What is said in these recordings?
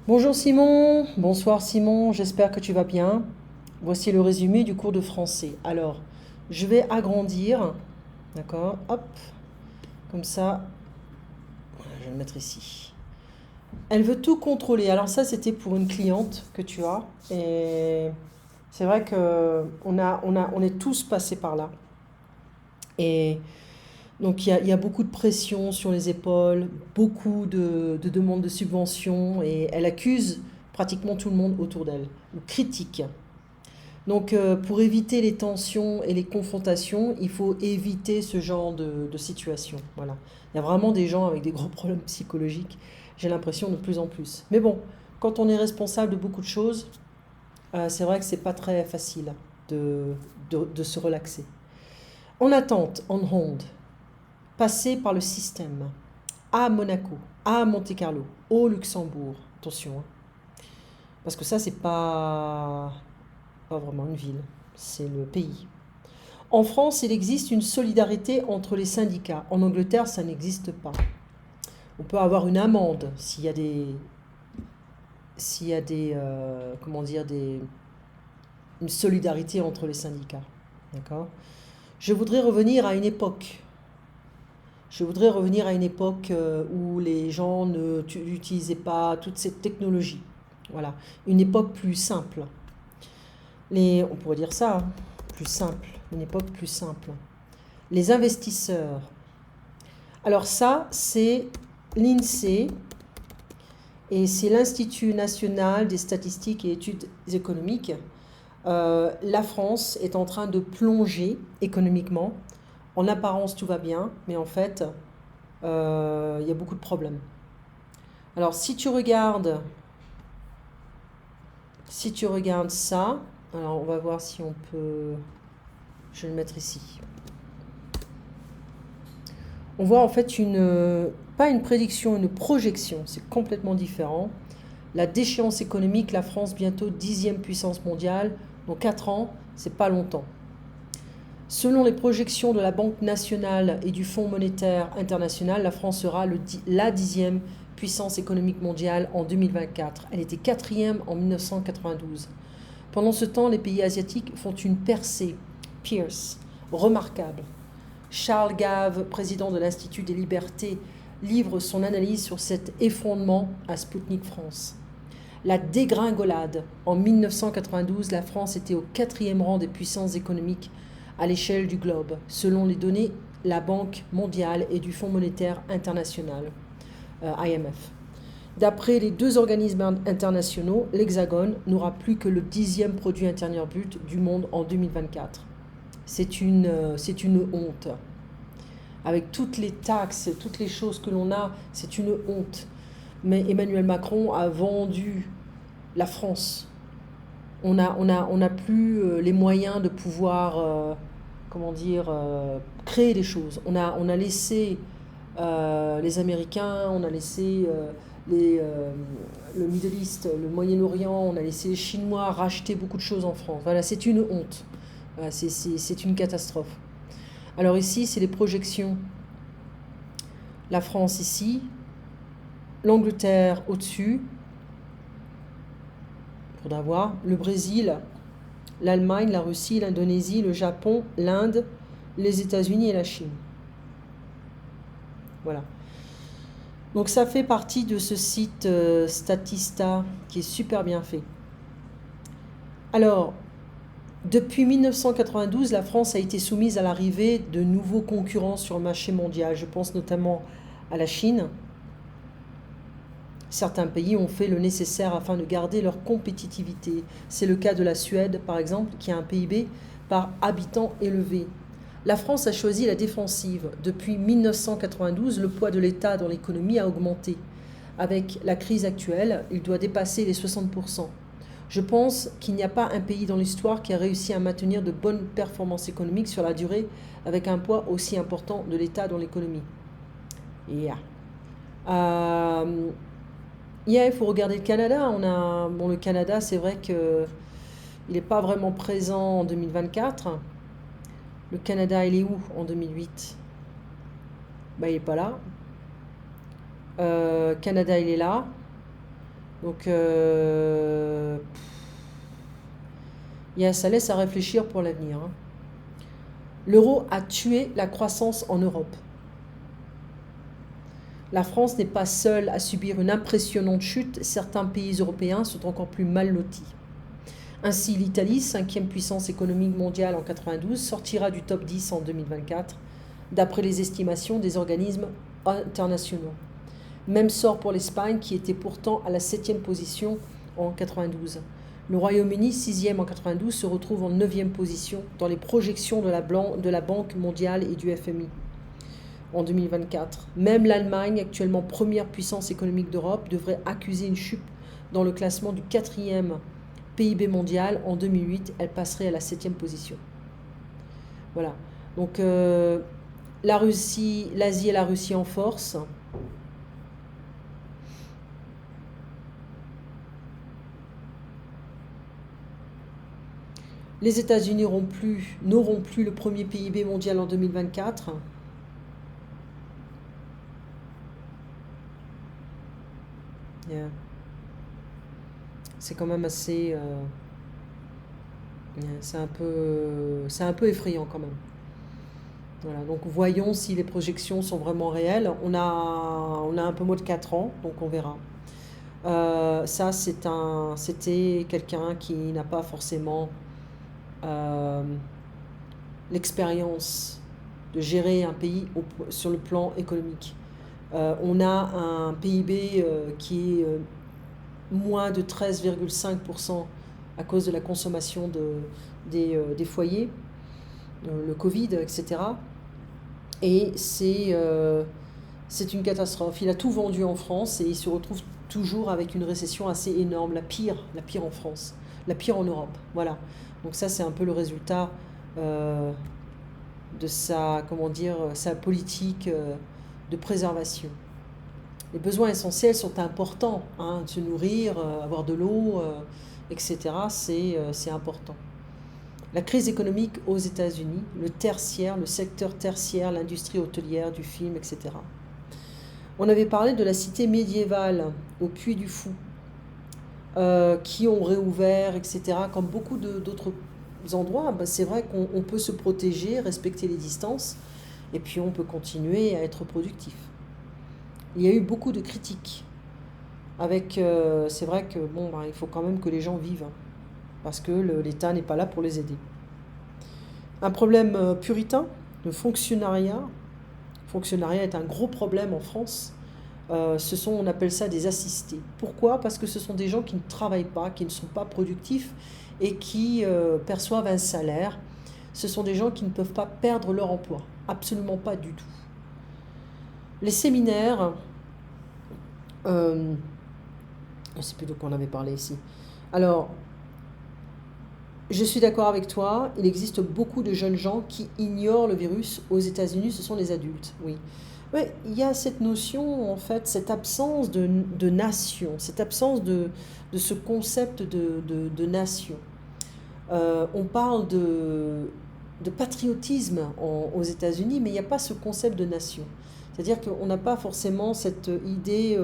Bonjour Simon, bonsoir Simon, j'espère que tu vas bien. Voici le résumé du cours de français. Alors, je vais agrandir, d'accord? Hop, comme ça, voilà, je vais le mettre ici. Elle veut tout contrôler. Alors ça, c'était pour une cliente que tu as. Et c'est vrai que on est tous passés par là. Et donc il y a beaucoup de pression sur les épaules, beaucoup de demandes de subventions, et elle accuse pratiquement tout le monde autour d'elle, ou critique. Donc, pour éviter les tensions et les confrontations, il faut éviter ce genre de situation. Voilà. Il y a vraiment des gens avec des gros problèmes psychologiques, j'ai l'impression de plus en plus. Mais bon, quand on est responsable de beaucoup de choses, c'est vrai que c'est pas très facile de, de se relaxer. En attente, on hold, passer par le système, à Monaco, à Monte-Carlo, au Luxembourg. Attention, hein, parce que ça, c'est pas vraiment une ville, c'est le pays. En France, il existe une solidarité entre les syndicats. En Angleterre, ça n'existe pas. On peut avoir une amende s'il y a des comment dire, une solidarité entre les syndicats. D'accord. Je voudrais revenir à une époque. Je voudrais revenir à une époque où les gens n'utilisaient pas toute cette technologie. Voilà. Une époque plus simple. On pourrait dire ça, hein, plus simple. Une époque plus simple. Les investisseurs. Alors ça, c'est l'INSEE et c'est l'Institut national des statistiques et études économiques. La France est en train de plonger économiquement. En apparence, tout va bien, mais en fait, il y a beaucoup de problèmes. Alors, si tu regardes ça, alors on va voir si on peut. Je vais le mettre ici. On voit en fait pas une prédiction, une projection, c'est complètement différent. La déchéance économique, la France bientôt 10e puissance mondiale, dans 4 ans, c'est pas longtemps. Selon les projections de la Banque nationale et du Fonds monétaire international, la France sera la 10e puissance économique mondiale en 2024. Elle était 4e en 1992. Pendant ce temps, les pays asiatiques font une percée, Pierce, remarquable. Charles Gave, président de l'Institut des libertés, livre son analyse sur cet effondrement à Sputnik France. La dégringolade. En 1992, la France était au 4e rang des puissances économiques à l'échelle du globe, selon les données de la Banque mondiale et du Fonds monétaire international, IMF. D'après les deux organismes internationaux, l'Hexagone n'aura plus que le 10e produit intérieur brut du monde en 2024. C'est une honte. Avec toutes les taxes, toutes les choses que l'on a, c'est une honte. Mais Emmanuel Macron a vendu la France. On a plus les moyens de pouvoir, comment dire, créer des choses. On a laissé les Américains, on a laissé le Middle East, le Moyen-Orient, on a laissé les Chinois racheter beaucoup de choses en France. Voilà, c'est une honte. Voilà, c'est une catastrophe. Alors ici, c'est les projections. La France ici, l'Angleterre au-dessus, pour d'avoir, le Brésil, l'Allemagne, la Russie, l'Indonésie, le Japon, l'Inde, les États-Unis et la Chine. Voilà. Donc ça fait partie de ce site Statista qui est super bien fait. Alors, depuis 1992, la France a été soumise à l'arrivée de nouveaux concurrents sur le marché mondial. Je pense notamment à la Chine. Certains pays ont fait le nécessaire afin de garder leur compétitivité. C'est le cas de la Suède, par exemple, qui a un PIB par habitant élevé. La France a choisi la défensive. Depuis 1992, le poids de l'État dans l'économie a augmenté. Avec la crise actuelle, il doit dépasser les 60%. Je pense qu'il n'y a pas un pays dans l'histoire qui a réussi à maintenir de bonnes performances économiques sur la durée avec un poids aussi important de l'État dans l'économie. Yeah. Il faut regarder le Canada. Le Canada, c'est vrai qu'il n'est pas vraiment présent en 2024. Le Canada, il est où en 2008? Il n'est pas là. Canada, il est là. Donc, ça laisse à réfléchir pour l'avenir, hein. L'euro a tué la croissance en Europe. La France n'est pas seule à subir une impressionnante chute, certains pays européens sont encore plus mal lotis. Ainsi, l'Italie, cinquième puissance économique mondiale en 92, sortira du top 10 en 2024, d'après les estimations des organismes internationaux. Même sort pour l'Espagne, qui était pourtant à la 7e position en 92. Le Royaume-Uni, 6e en 92, se retrouve en 9e position dans les projections de la Banque mondiale et du FMI en 2024. Même l'Allemagne, actuellement première puissance économique d'Europe, devrait accuser une chute dans le classement du 4e PIB mondial. En 2008, elle passerait à la 7e position. Voilà. Donc, l'Asie et la Russie en force. Les États-Unis n'auront plus le premier PIB mondial en 2024. Yeah. C'est quand même assez... c'est un peu effrayant quand même. Voilà, donc voyons si les projections sont vraiment réelles. On a un peu moins de 4 ans, donc on verra. Ça, c'était quelqu'un qui n'a pas forcément l'expérience de gérer un pays sur le plan économique. On a un PIB qui est moins de 13,5% à cause de la consommation des foyers, le Covid, etc. Et c'est une catastrophe. Il a tout vendu en France et il se retrouve toujours avec une récession assez énorme, la pire en France, la pire en Europe. Voilà. Donc ça, c'est un peu le résultat de sa politique de préservation. Les besoins essentiels sont importants, hein, se nourrir, avoir de l'eau, etc. C'est important. La crise économique aux États-Unis, le secteur tertiaire, l'industrie hôtelière, du film, etc. On avait parlé de la cité médiévale au Puy du Fou, qui ont réouvert, etc. Comme beaucoup d'autres endroits, c'est vrai qu'on peut se protéger, respecter les distances, et puis on peut continuer à être productif. Il y a eu beaucoup de critiques. C'est vrai que il faut quand même que les gens vivent, hein, parce que l'État n'est pas là pour les aider. Un problème puritain, le fonctionnariat. Le fonctionnariat est un gros problème en France. On appelle ça des assistés. Pourquoi ? Parce que ce sont des gens qui ne travaillent pas, qui ne sont pas productifs et qui perçoivent un salaire. Ce sont des gens qui ne peuvent pas perdre leur emploi. Absolument pas du tout. Les séminaires, je ne sais plus de quoi on avait parlé ici. Alors, je suis d'accord avec toi, il existe beaucoup de jeunes gens qui ignorent le virus. Aux États-Unis, ce sont les adultes, oui. Ouais, il y a cette notion, en fait, cette absence de nation, cette absence de ce concept de nation. On parle de patriotisme aux États-Unis, mais il n'y a pas ce concept de nation. C'est-à-dire qu'on n'a pas forcément cette idée,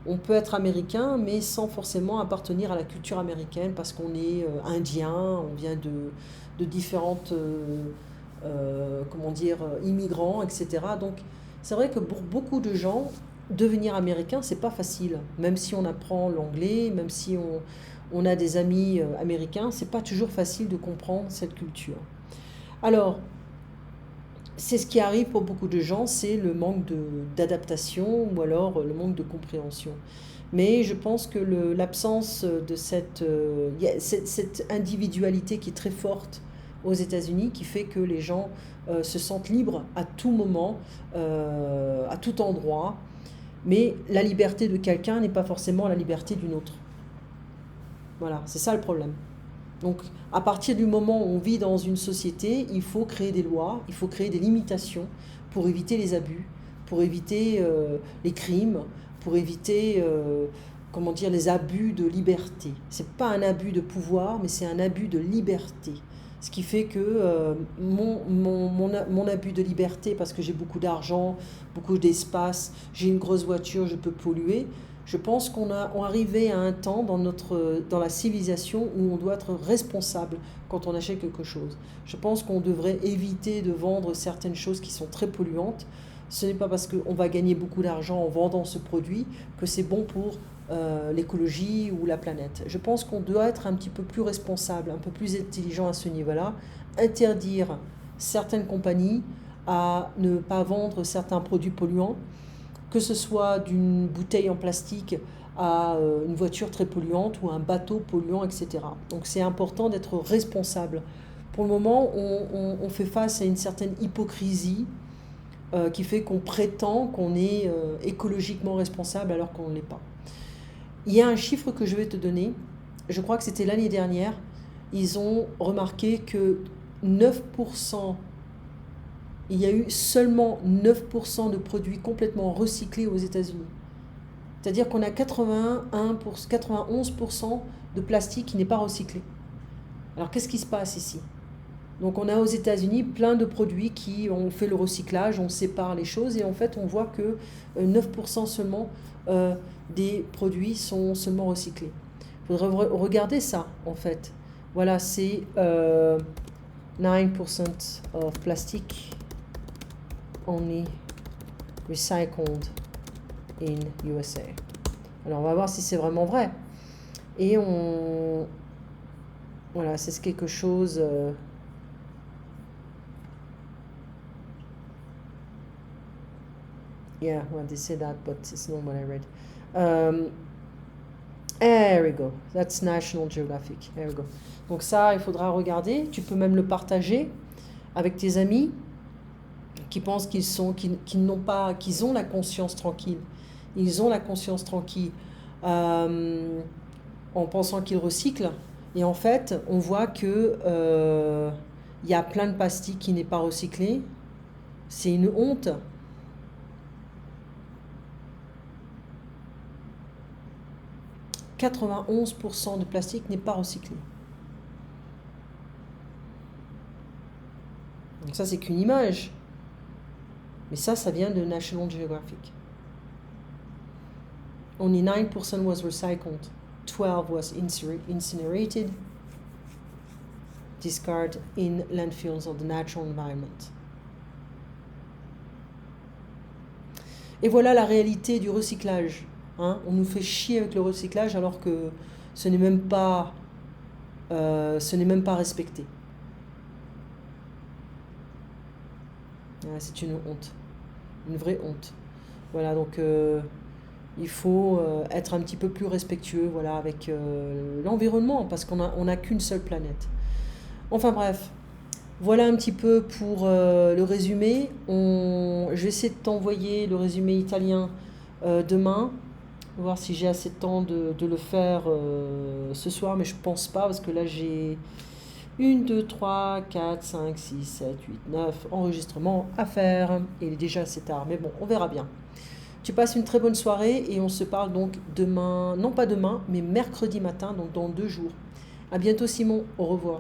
on peut être américain, mais sans forcément appartenir à la culture américaine, parce qu'on est indien, on vient de différentes, immigrants, etc. Donc c'est vrai que pour beaucoup de gens, devenir américain, c'est pas facile. Même si on apprend l'anglais, même si on a des amis américains, c'est pas toujours facile de comprendre cette culture. Alors, c'est ce qui arrive pour beaucoup de gens, c'est le manque d'adaptation ou alors le manque de compréhension. Mais je pense que l'absence de cette individualité qui est très forte aux États-Unis, qui fait que les gens se sentent libres à tout moment, à tout endroit. Mais la liberté de quelqu'un n'est pas forcément la liberté d'une autre. Voilà, c'est ça le problème. Donc, à partir du moment où on vit dans une société, il faut créer des lois, il faut créer des limitations pour éviter les abus, pour éviter les crimes, pour éviter les abus de liberté. Ce n'est pas un abus de pouvoir, mais c'est un abus de liberté. Ce qui fait que mon abus de liberté, parce que j'ai beaucoup d'argent, beaucoup d'espace, j'ai une grosse voiture, je peux polluer, Je pense on arrivé à un temps dans la civilisation où on doit être responsable quand on achète quelque chose. Je pense qu'on devrait éviter de vendre certaines choses qui sont très polluantes. Ce n'est pas parce qu'on va gagner beaucoup d'argent en vendant ce produit que c'est bon pour l'écologie ou la planète. Je pense qu'on doit être un petit peu plus responsable, un peu plus intelligent à ce niveau-là, interdire certaines compagnies à ne pas vendre certains produits polluants, que ce soit d'une bouteille en plastique à une voiture très polluante ou un bateau polluant, etc. Donc c'est important d'être responsable. Pour le moment, on fait face à une certaine hypocrisie qui fait qu'on prétend qu'on est écologiquement responsable alors qu'on ne l'est pas. Il y a un chiffre que je vais te donner, je crois que c'était l'année dernière, ils ont remarqué que 9%, il y a eu seulement 9% de produits complètement recyclés aux États-Unis. C'est-à-dire qu'on a 91% de plastique qui n'est pas recyclé. Alors qu'est-ce qui se passe ici? Donc on a aux États-Unis plein de produits qui ont fait le recyclage, on sépare les choses et en fait on voit que 9% seulement des produits sont seulement recyclés. Il faudrait regarder ça en fait. Voilà, c'est 9% of plastic only recycled in USA. Alors on va voir si c'est vraiment vrai. Et voilà, c'est quelque chose... Yeah, well, they say that, but it's not what I read. There we go. That's National Geographic. There we go. Donc ça, il faudra regarder. Tu peux même le partager avec tes amis qui pensent qu'ils ont la conscience tranquille. Ils ont la conscience tranquille en pensant qu'ils recyclent. Et en fait, on voit que y a plein de plastique qui n'est pas recyclé. C'est une honte. 91% de plastique n'est pas recyclé. Donc ça, c'est qu'une image. Mais ça vient de National Geographic. Only 9% was recycled. 12 was incinerated, discarded in landfills of the natural environment. Et voilà la réalité du recyclage. Hein, on nous fait chier avec le recyclage alors que ce n'est même pas respecté. C'est une honte, une vraie honte. Voilà, donc il faut être un petit peu plus respectueux, voilà, avec l'environnement parce qu'on n'a qu'une seule planète. Enfin bref, voilà un petit peu pour le résumé. Je vais essayer de t'envoyer le résumé italien demain. On va voir si j'ai assez de temps de le faire ce soir, mais je pense pas parce que là j'ai 1, 2, 3, 4, 5, 6, 7, 8, 9 enregistrements à faire. Et il est déjà assez tard, mais bon, on verra bien. Tu passes une très bonne soirée et on se parle donc demain, non pas demain, mais mercredi matin, donc dans 2 jours. À bientôt Simon, au revoir.